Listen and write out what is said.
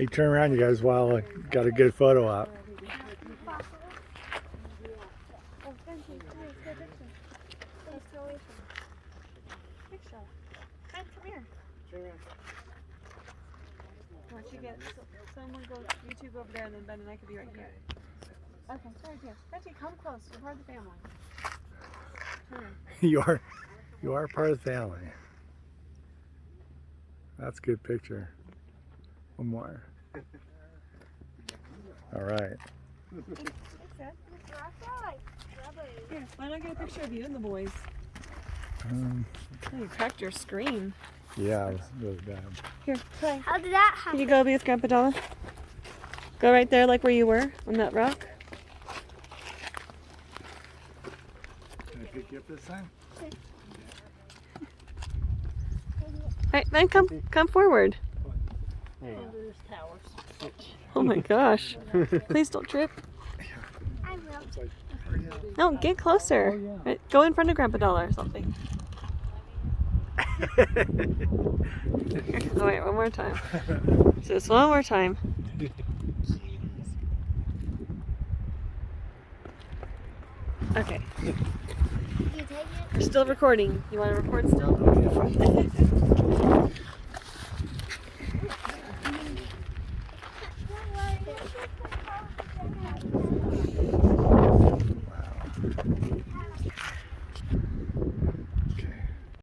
Hey, turn around, you guys, while I got a good photo out. Once you get someone go, you two go over there, and then Ben and I could be right here. Okay, right here. Betty, come close. You're part of the family. Turn. You are part of the family. That's a good picture. One more. All right. Here, why don't I get a picture of you and the boys? Um, Oh, you cracked your screen. yeah, it was really bad. Here, try. How did that Can happen? you go be with Grandpa Donna? Go right there, like where you were on that rock. Can I pick you up this time? Right, Ben, come forward. Oh my gosh. Please don't trip. I will. No, get closer. Right, go in front of Grandpa Donna or something. Oh wait, one more time. Just one more time. Okay. You take it? We're still recording. You want to record still?